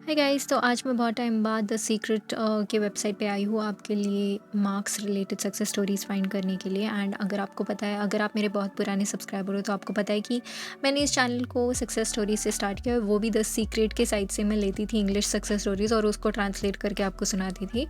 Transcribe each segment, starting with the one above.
Hi guys, तो आज मैं बहुत टाइम बाद द सीक्रेट के वेबसाइट पे आई हूँ आपके लिए marks related success stories find करने के लिए। एंड अगर आपको पता है, अगर आप मेरे बहुत पुराने सब्सक्राइबर हो तो आपको पता है कि मैंने इस चैनल को सक्सेस स्टोरीज से स्टार्ट किया, वो भी द सीक्रेट के साइट से मैं लेती थी इंग्लिश सक्सेस स्टोरीज़ और उसको ट्रांसलेट करके आपको सुनाती थी।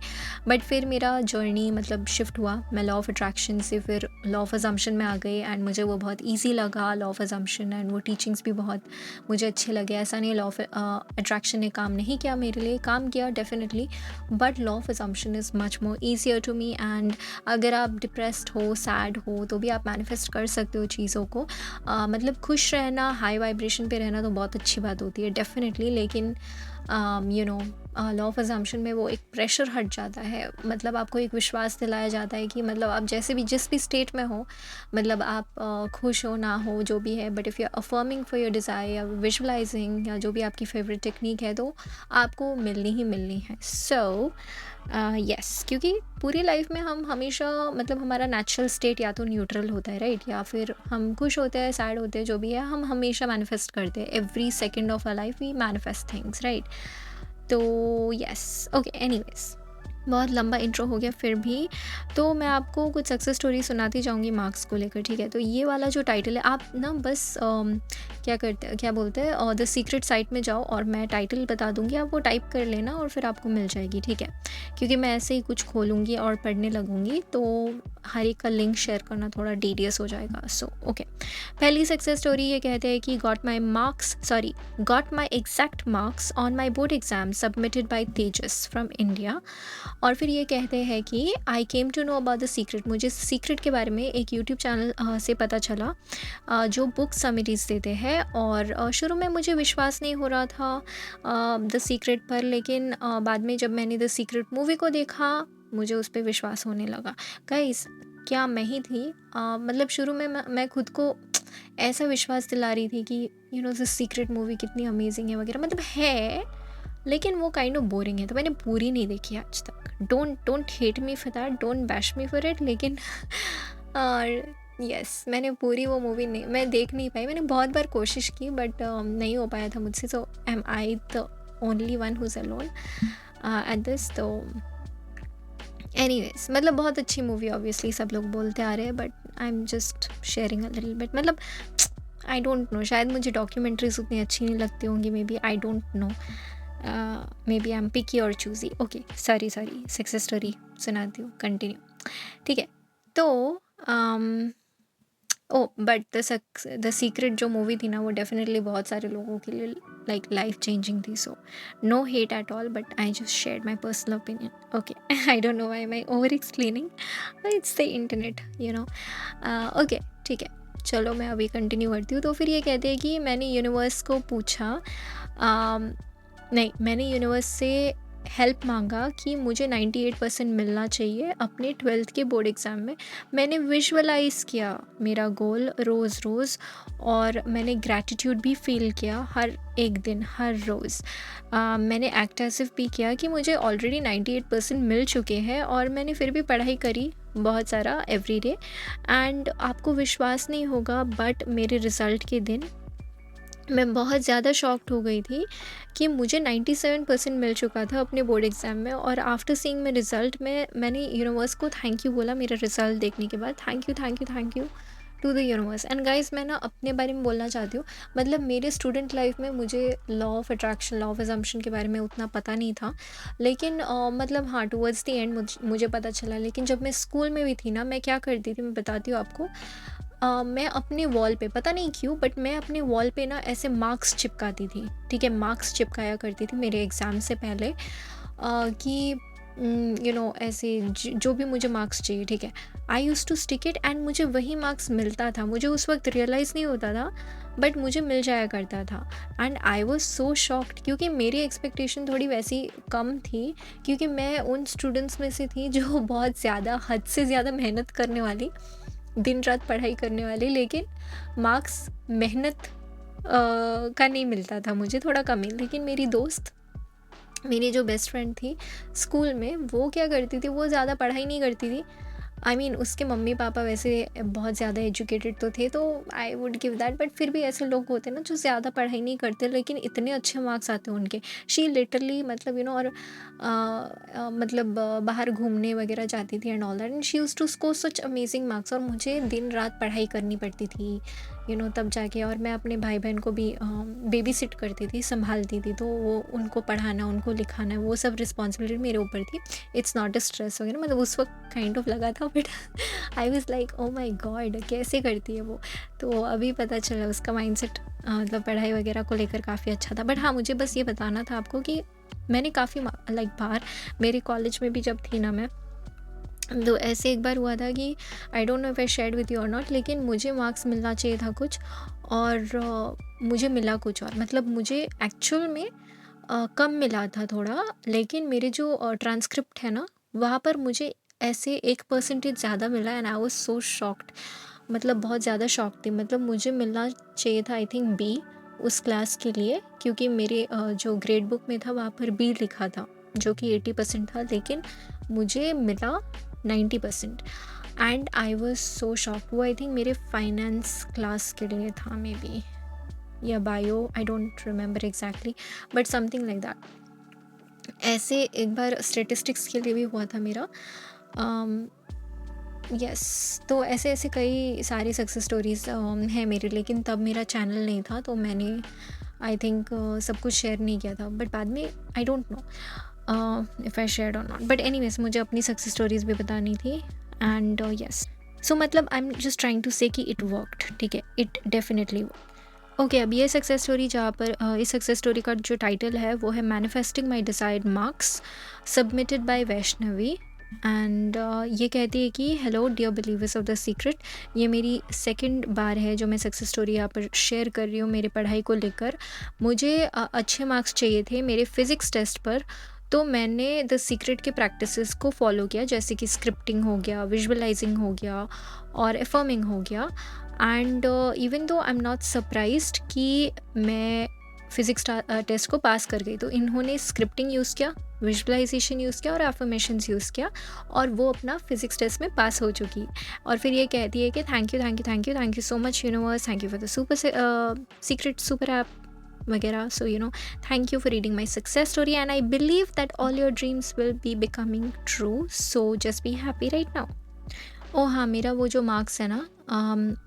बट फिर मेरा जर्नी मतलब शिफ्ट हुआ, मैं लॉ ऑफ अट्रैक्शन से फिर लॉ ऑफ अजम्पशन में आ गई एंड मुझे वो बहुत ईजी लगा लॉ ऑफ अजम्पशन, एंड वो टीचिंग्स भी बहुत मुझे अच्छे लगे। ऐसा नहीं लॉ ऑफ अट्रैक्शन ने काम नहीं किया मेरे लिए, काम किया definitely, but law of assumption is much more easier to me. And अगर आप डिप्रेस्ड हो, सैड हो, तो भी आप मैनिफेस्ट कर सकते हो चीज़ों को। मतलब खुश रहना, हाई वाइब्रेशन पे रहना तो बहुत अच्छी बात होती है डेफिनेटली, लेकिन लॉ ऑफ अजम्पशन में वो एक प्रेशर हट जाता है। मतलब आपको एक विश्वास दिलाया जाता है कि मतलब आप जैसे भी जिस भी स्टेट में हो, मतलब आप खुश हो ना हो जो भी है, but if you are affirming for your desire या विजुअलाइजिंग या जो भी आपकी फेवरेट टेक्निक है, तो आपको मिलनी ही मिलनी है। सो यस, क्योंकि पूरी लाइफ में हम हमेशा मतलब हमारा नेचुरल स्टेट या तो न्यूट्रल होता है, राइट, या फिर हम खुश होते हैं, सैड होते हैं, जो भी है हम हमेशा मैनिफेस्ट करते हैं। Every second of our life we manifest things, right. तो यस, ओके, एनीवेज, बहुत लंबा इंट्रो हो गया फिर भी। तो मैं आपको कुछ सक्सेस स्टोरी सुनाती जाऊंगी मार्क्स को लेकर, ठीक है। तो ये वाला जो टाइटल है, आप ना बस क्या करते हैं, क्या बोलते हैं, द सीक्रेट साइट में जाओ और मैं टाइटल बता दूंगी, आप वो टाइप कर लेना और फिर आपको मिल जाएगी, ठीक है। क्योंकि मैं ऐसे ही कुछ खोलूँगी और पढ़ने लगूँगी तो हर एक का लिंक शेयर करना थोड़ा डीडियस हो जाएगा। सो ओके, पहली सक्सेस स्टोरी ये कहते हैं कि got my exact marks on my board exam submitted by Tejas from India. और फिर ये कहते हैं कि I came to know about the secret, मुझे सीक्रेट के बारे में एक यूट्यूब चैनल से पता चला जो बुक समरीज देते हैं। और शुरू में मुझे विश्वास नहीं हो रहा था द सीक्रेट पर, लेकिन बाद में जब मैंने द सीक्रेट मूवी को देखा मुझे उस पर विश्वास होने लगा। गाइस, क्या मैं ही थी, मतलब शुरू में मैं खुद को ऐसा विश्वास दिला रही थी कि द सीक्रेट मूवी कितनी अमेजिंग है वगैरह, मतलब है, लेकिन वो काइंड ऑफ बोरिंग है, तो मैंने पूरी नहीं देखी आज तक। Don't hate me for that, don't bash me for it, लेकिन और यस, मैंने पूरी वो मूवी नहीं, मैं देख नहीं पाई। मैंने बहुत बार कोशिश की बट नहीं हो पाया था मुझसे। So am I the only one who is alone at this. तो एनीवेज, मतलब बहुत अच्छी मूवी, ऑब्वियसली सब लोग बोलते आ रहे हैं, but I am just sharing a little bit. मतलब आई डोंट नो, शायद मुझे डॉक्यूमेंट्रीज उतनी अच्छी नहीं लगती होंगी, maybe, I don't know, maybe I am picky और choosy. Okay, sorry success story सुनाती हूँ, कंटिन्यू, ठीक है। तो ओ बट द सीक्रेट जो मूवी थी ना, वो डेफिनेटली बहुत सारे लोगों के लिए लाइक लाइफ चेंजिंग थी। So no hate at all, but I just shared my personal opinion. Okay, I don't know why my over explaining, it's the internet, okay, ठीक है। चलो मैं अभी कंटिन्यू करती हूँ। तो फिर ये कहते हैं कि मैंने यूनिवर्स को पूछा, नहीं, मैंने यूनिवर्स से हेल्प मांगा कि मुझे 98% मिलना चाहिए अपने 12th के बोर्ड एग्ज़ाम में। मैंने विजुअलाइज़ किया मेरा गोल रोज़ रोज़, और मैंने ग्रैटिट्यूड भी फील किया हर एक दिन, हर रोज़। मैंने एक्ट एज़ इफ भी किया कि मुझे ऑलरेडी 98% मिल चुके हैं, और मैंने फिर भी पढ़ाई करी बहुत सारा एवरी डे। एंड आपको विश्वास नहीं होगा, बट मेरे रिज़ल्ट के दिन मैं बहुत ज़्यादा शॉक्ड हो गई थी कि मुझे 97% मिल चुका था अपने बोर्ड एग्ज़ाम में। और आफ्टर सीइंग माय रिज़ल्ट में मैंने यूनिवर्स को थैंक यू बोला मेरा रिज़ल्ट देखने के बाद। Thank you to the universe. And guys, मैं ना अपने बारे में बोलना चाहती हूँ। मतलब मेरे स्टूडेंट लाइफ में मुझे law of attraction, law of assumption के बारे में उतना पता नहीं था, लेकिन मतलब हाँ, टुवर्ड्स द एंड मुझे पता चला। लेकिन जब मैं स्कूल में भी थी ना, मैं क्या करती थी, मैं बताती हूँ आपको। मैं अपने वॉल पे, पता नहीं क्यों, बट मैं अपने वॉल पे ना ऐसे मार्क्स चिपकाती थी, ठीक है, मार्क्स चिपकाया करती थी मेरे एग्ज़ाम से पहले, कि ऐसे जो भी मुझे मार्क्स चाहिए, ठीक है, I use to stick it, and मुझे वही मार्क्स मिलता था। मुझे उस वक्त रियलाइज़ नहीं होता था, बट मुझे मिल जाया करता था। And I was so shocked, क्योंकि मेरी एक्सपेक्टेशन थोड़ी वैसी कम थी, क्योंकि मैं उन स्टूडेंट्स में से थी जो बहुत ज़्यादा, हद से ज़्यादा मेहनत करने वाली, दिन रात पढ़ाई करने वाली, लेकिन मार्क्स मेहनत का नहीं मिलता था मुझे, थोड़ा कम ही। लेकिन मेरी दोस्त, मेरी जो बेस्ट फ्रेंड थी स्कूल में, वो क्या करती थी, वो ज़्यादा पढ़ाई नहीं करती थी, आई मीन उसके मम्मी पापा वैसे बहुत ज़्यादा एजुकेटेड तो थे, तो I would give that, but फिर भी ऐसे लोग होते हैं ना जो ज़्यादा पढ़ाई नहीं करते लेकिन इतने अच्छे मार्क्स आते हैं उनके। शी लिटरली मतलब और मतलब बाहर घूमने वगैरह जाती थी and all that, and she use to score such amazing marks, और मुझे दिन रात पढ़ाई करनी पड़ती थी तब जाके। और मैं अपने भाई बहन को भी बेबी सिट करती थी, संभालती थी, तो वो उनको पढ़ाना, उनको लिखाना, वो सब रिस्पॉन्सिबिलिटी मेरे ऊपर थी। इट्स नॉट अ स्ट्रेस वगैरह, मतलब उस वक्त काइंड ऑफ लगा था, but I was like oh my God कैसे करती है वो। तो अभी पता चला उसका माइंडसेट मतलब पढ़ाई वगैरह को लेकर काफ़ी अच्छा था। बट हाँ, मुझे बस ये बताना था आपको कि मैंने काफ़ी लाइक बार, मेरे कॉलेज में भी जब थी ना मैं, तो ऐसे एक बार हुआ था कि आई don't know if I shared with you और नॉट, लेकिन मुझे मार्क्स मिलना चाहिए था कुछ, और मुझे मिला कुछ और। मतलब मुझे एक्चुअल में कम मिला था थोड़ा, लेकिन मेरे जो ट्रांसक्रिप्ट है ना, वहाँ पर मुझे ऐसे 1% ज़्यादा मिला, and I was so shocked. मतलब बहुत ज़्यादा शॉक थी। मतलब मुझे मिलना चाहिए था आई थिंक बी उस क्लास के लिए, क्योंकि मेरे जो ग्रेड बुक में था वहाँ पर बी लिखा था, जो कि 80% था, लेकिन मुझे मिला 90%। And I was so shock. वो आई थिंक मेरे फाइनेंस क्लास के लिए था मे बी, या bio, I don't remember exactly, but something like that. ऐसे एक बार स्टेटिस्टिक्स के लिए भी हुआ था मेरा। यस, तो ऐसे ऐसे कई सारी सक्सेस स्टोरीज हैं मेरी, लेकिन तब मेरा चैनल नहीं था, तो मैंने आई थिंक सब कुछ शेयर नहीं किया था। बट बाद में आई don't know if I share और नॉट, बट एनीवेज मुझे अपनी सक्सेस स्टोरीज भी बतानी थी। एंड यस, सो मतलब I am just trying to say कि इट वर्कड, ठीक है, इट डेफिनेटली। ओके, अब ये सक्सेस स्टोरी जहाँ पर इस सक्सेस स्टोरी का जो टाइटल है वो है manifesting my decide marks, submitted by Vaishnavi. And ये कहती है कि hello dear believers of the secret, ये मेरी सेकंड बार है जो मैं सक्सेस स्टोरी यहाँ पर शेयर कर रही हूँ मेरी पढ़ाई को लेकर। मुझे अच्छे मार्क्स चाहिए थे मेरे फिज़िक्स टेस्ट पर, तो मैंने द सीक्रेट के प्रैक्टिसेस को फॉलो किया, जैसे कि स्क्रिप्टिंग हो गया, विजुअलाइजिंग हो गया, और एफर्मिंग हो गया। And even though I am not surprised कि मैं फिज़िक्स टेस्ट को पास कर गई, तो इन्होंने स्क्रिप्टिंग यूज़ किया, विजुअलाइजेशन यूज़ किया और एफर्मेशंस यूज़ किया, और वो अपना फिज़िक्स टेस्ट में पास हो चुकी। और फिर ये कहती है कि thank you thank you thank you thank you so much universe, thank you for the super secret super app वगैरह। So thank you for reading my success story, and I believe that all your dreams will be becoming true, so just be happy right now. Oh हाँ, मेरा वो जो marks है ना,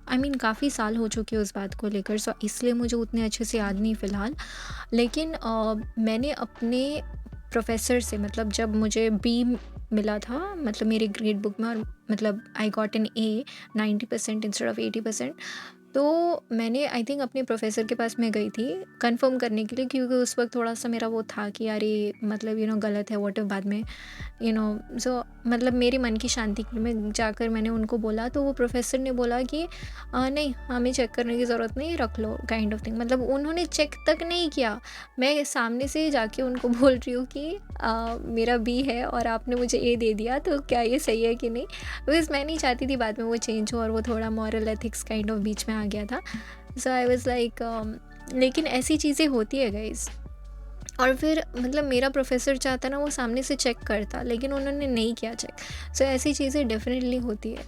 I mean काफ़ी साल हो चुके हैं उस बात को लेकर, सो इसलिए मुझे उतने अच्छे से याद नहीं फ़िलहाल। लेकिन मैंने अपने प्रोफ़ेसर से, मतलब जब मुझे बी मिला था मतलब मेरे ग्रेड बुक में, और मतलब I got an A 90% instead of 80%, तो मैंने आई थिंक अपने प्रोफ़ेसर के पास मैं गई थी कंफ़र्म करने के लिए, क्योंकि उस वक़्त थोड़ा-सा मेरा वो था कि यार ये मतलब गलत है, व्हाट इफ़ बाद में सो मतलब मेरे मन की शांति के लिए मैं जाकर मैंने उनको बोला, तो वो प्रोफ़ेसर ने बोला कि नहीं, हमें चेक करने की ज़रूरत नहीं, रख लो" काइंड ऑफ थिंग। मतलब उन्होंने चेक तक नहीं किया। मैं सामने से जाके उनको बोल रही हूँ कि मेरा बी है और आपने मुझे ए दे दिया, तो क्या ये सही है कि नहीं? बिकॉज़ मैं नहीं चाहती थी बाद में वो चेंज हो, और वो थोड़ा मॉरल एथिक्स काइंड ऑफ बीच में आ गया था। सो आई वाज़ लाइक लेकिन ऐसी चीज़ें होती है गाइज़। और फिर मतलब मेरा प्रोफ़ेसर चाहता ना वो सामने से चेक करता, लेकिन उन्होंने नहीं किया चेक। सो ऐसी चीज़ें डेफ़िनेटली होती है।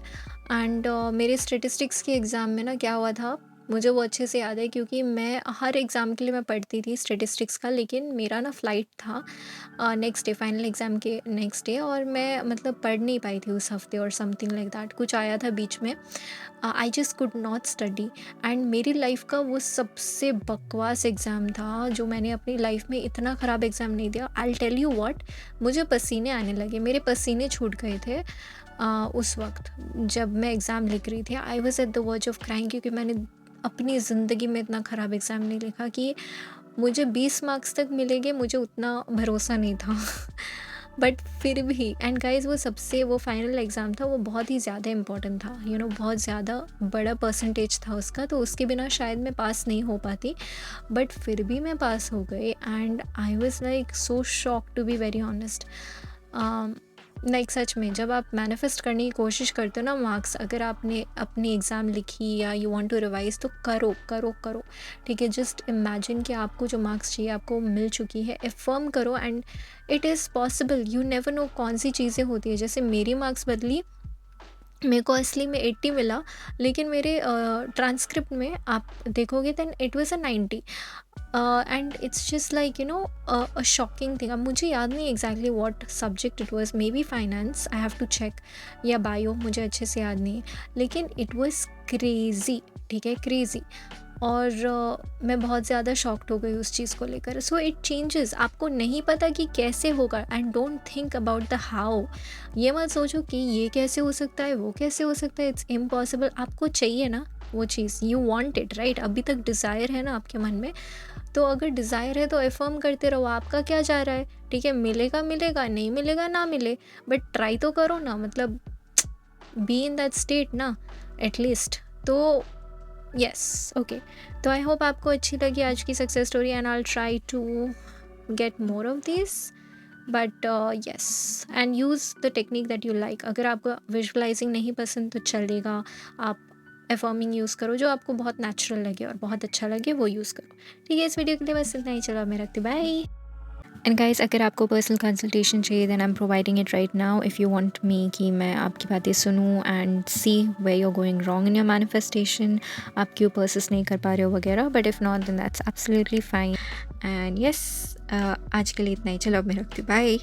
एंड मेरे स्टैटिस्टिक्स के एग्ज़ाम में ना क्या हुआ था, मुझे वो अच्छे से याद है, क्योंकि मैं हर एग्ज़ाम के लिए मैं पढ़ती थी स्टैटिस्टिक्स का, लेकिन मेरा ना फ़्लाइट था नेक्स्ट डे, फाइनल एग्ज़ाम के नेक्स्ट डे, और मैं मतलब पढ़ नहीं पाई थी उस हफ़्ते, और समथिंग लाइक दैट कुछ आया था बीच में। I just could not study, and मेरी लाइफ का वो सबसे बकवास एग्ज़ाम था जो मैंने अपनी लाइफ में, इतना ख़राब एग्ज़ाम नहीं दिया। आई टेल यू व्हाट, मुझे पसीने आने लगे, मेरे पसीने छूट गए थे उस वक्त जब मैं एग्ज़ाम लिख रही थी। I was at the verge of crying, क्योंकि मैंने अपनी ज़िंदगी में इतना ख़राब एग्ज़ाम नहीं लिखा कि मुझे 20 मार्क्स तक मिलेंगे, मुझे उतना भरोसा नहीं था। बट फिर भी, एंड गाइस वो फाइनल एग्ज़ाम था, वो बहुत ही ज़्यादा इम्पोर्टेंट था, बहुत ज़्यादा बड़ा परसेंटेज था उसका, तो उसके बिना शायद मैं पास नहीं हो पाती, बट फिर भी मैं पास हो गई। And I was like so shock to be very honest. Like सच में जब आप मैनिफेस्ट करने की कोशिश करते हो ना मार्क्स, अगर आपने अपनी एग्ज़ाम लिखी या यू वांट टू रिवाइज, तो करो करो करो, ठीक है। जस्ट इमेजिन कि आपको जो मार्क्स चाहिए आपको मिल चुकी है, एफर्म करो, and it is possible. You never know कौन सी चीज़ें होती है, जैसे मेरी मार्क्स बदली, मेरे को असली में 80 मिला, लेकिन मेरे ट्रांसक्रिप्ट में आप देखोगे then it was a 90। And it's just like a shocking thing. अब मुझे याद नहीं exactly what subject it was, maybe finance, I have to check, या बायो, मुझे अच्छे से याद नहीं है, लेकिन इट वाज क्रेज़ी, ठीक है, क्रेज़ी। और मैं बहुत ज़्यादा शॉक्ड हो गई उस चीज़ को लेकर। सो इट चेंजेस, आपको नहीं पता कि कैसे होगा, and don't think about the how. ये मत सोचो कि ये कैसे हो सकता है, वो कैसे हो सकता है, इट्स इम्पॉसिबल। आपको चाहिए ना वो चीज़, यू वांट इट राइट, अभी तक डिज़ायर है ना आपके मन में, तो अगर डिज़ायर है तो अफर्म करते रहो। आपका क्या जा रहा है, ठीक है, मिलेगा मिलेगा, नहीं मिलेगा ना मिले, बट ट्राई तो करो ना, मतलब बी इन दैट स्टेट ना, एटलीस्ट। तो यस, ओके। तो आई होप आपको अच्छी लगी आज की success story, and I try to get more of this, but yes, and use the technique that you like. अगर आपको विजुअलाइजिंग नहीं पसंद तो चलेगा, आप अफर्मिंग यूज़ करो, जो आपको बहुत नेचुरल लगे और बहुत अच्छा लगे वो यूज़ करो। ठीक है, इस वीडियो के लिए बस इतना ही, चलो अब मैं रखती हूँ, बाय। एंड गाइस, अगर आपको पर्सनल कंसल्टेशन चाहिए then I am providing it right now, if you want me कि मैं आपकी बातें सुनूं and see where you are going wrong in your manifestation, आप क्यों परसिस्ट नहीं कर पा रहे हो वगैरह, but if not then that's absolutely fine. And yes, आज के लिए इतना ही, चलो अब मैं रखती हूँ, बाय।